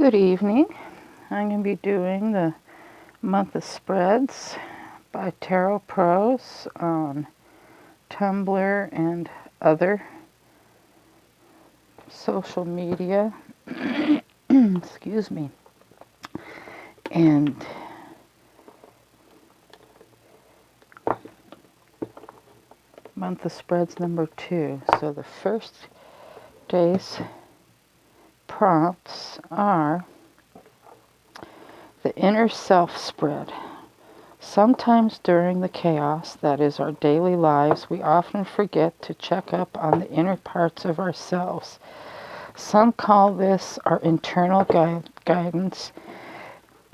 Good evening. I'm going to be doing the month of spreads by Tarot Pros on Tumblr and other social media. Excuse me. And month of spreads number 2. So the first day's prompts are the inner self spread. Sometimes during the chaos that is our daily lives, we often forget to check up on the inner parts of ourselves. Some call this our internal guidance,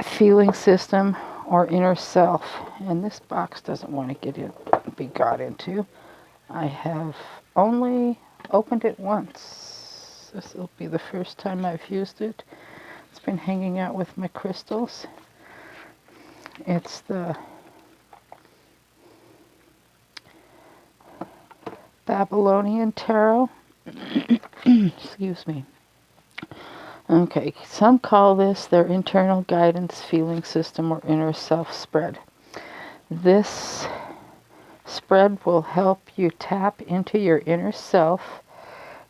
feeling system, or inner self. And this box doesn't want to be got into. I have only opened it once. This will be the first time I've used it. It's been hanging out with my crystals. It's the Babylonian Tarot. Excuse me. Okay, some call this their internal guidance, feeling system, or inner self spread. This spread will help you tap into your inner self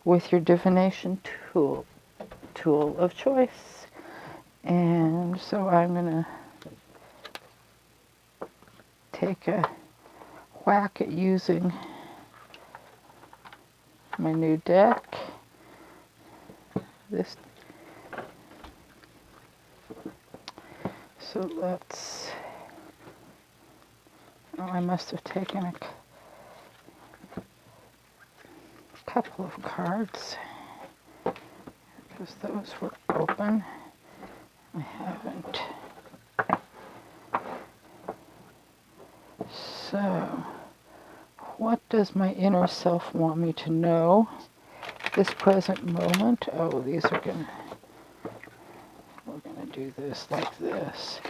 with your divination tool of choice. And so I'm going to take a whack at using my new deck. So let's, I must have taken a couple of cards because those were open. I haven't. So, what does my inner self want me to know this present moment? Oh, we're gonna do this like this.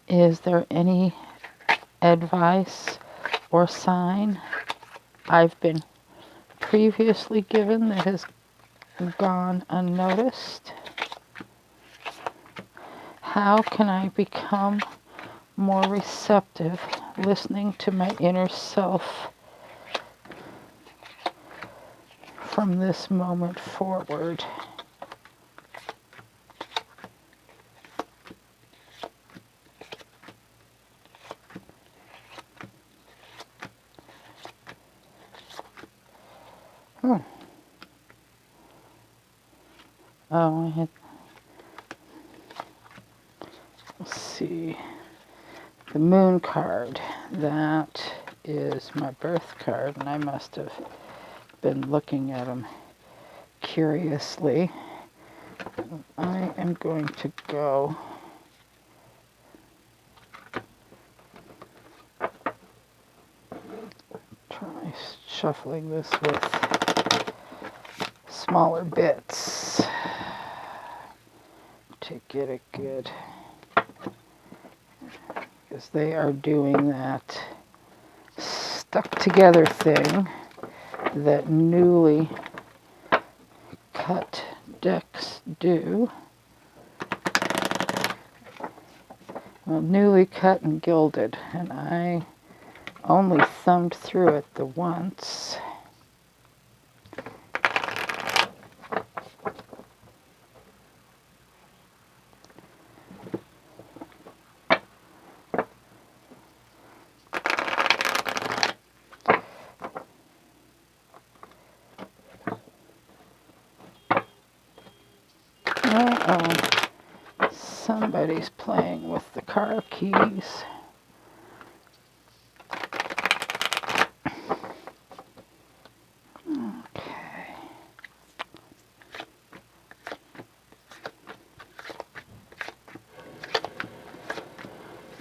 Is there any advice or sign I've been previously given that has gone unnoticed? How can I become more receptive, listening to my inner self from this moment forward? Oh, let's see. The moon card. That is my birth card, and I must have been looking at them curiously. I am going to go try shuffling this with smaller bits to get it good, because they are doing that stuck together thing that newly cut decks do. Well, newly cut and gilded, and I only thumbed through it the once. Uh-oh. Somebody's playing with the car keys. Okay.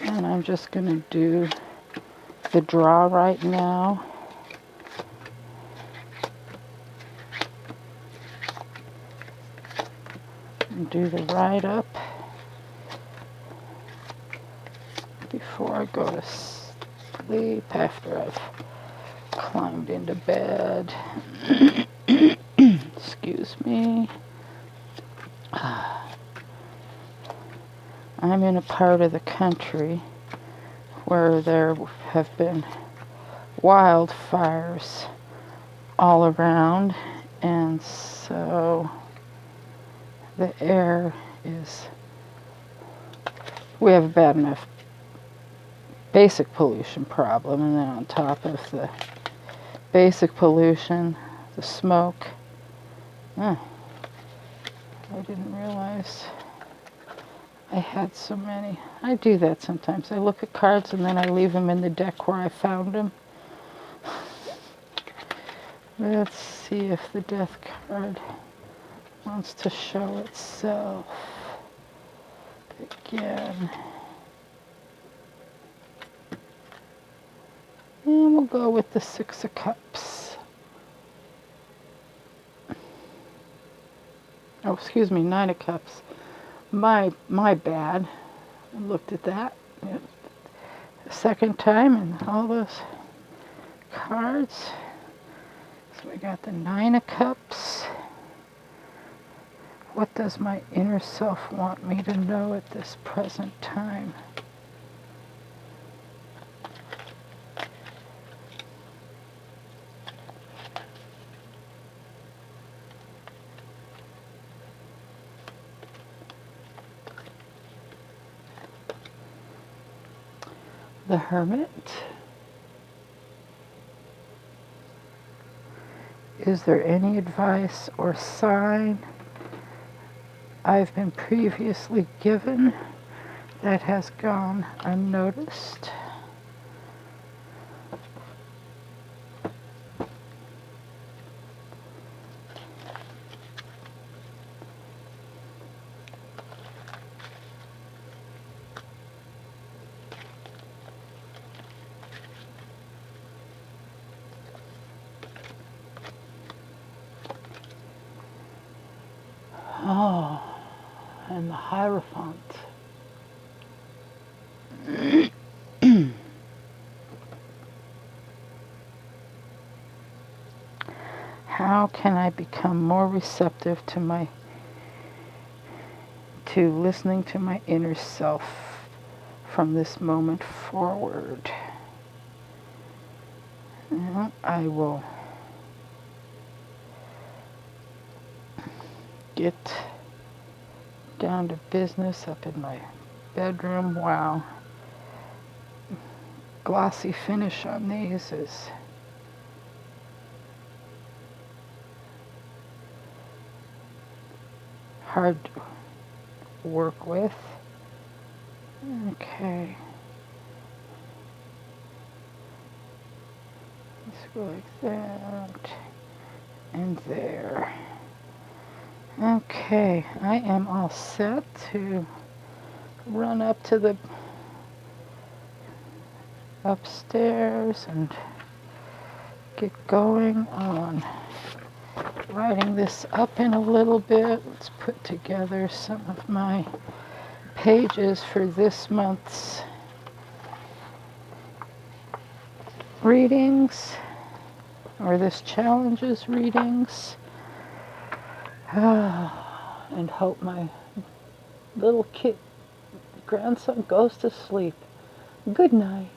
And I'm just going to do the draw right now. And do the write-up before I go to sleep after I've climbed into bed. Excuse me. me. I'm in a part of the country where there have been wildfires all around, and so the air is, we have a bad enough basic pollution problem, and then on top of the basic pollution, the smoke. I didn't realize I had so many. I do that sometimes. I look at cards and then I leave them in the deck where I found them. Let's see if the death card wants to show itself again. And we'll go with the Six of Cups. Oh, excuse me, Nine of Cups. My bad. I looked at that the second time and all those cards. So we got the Nine of Cups. What does my inner self want me to know at this present time? The Hermit. Is there any advice or sign I've been previously given that has gone unnoticed? Oh, and the Hierophant. How can I become more receptive to listening to my inner self from this moment forward? Well, I will get down to business up in my bedroom. Wow. Glossy finish on these is hard to work with. Okay. Let's go like that. And there. Okay, I am all set to run up to the upstairs and get going on writing this up in a little bit. Let's put together some of my pages for this month's readings, or this challenge's readings. And hope my little grandson goes to sleep. Good night.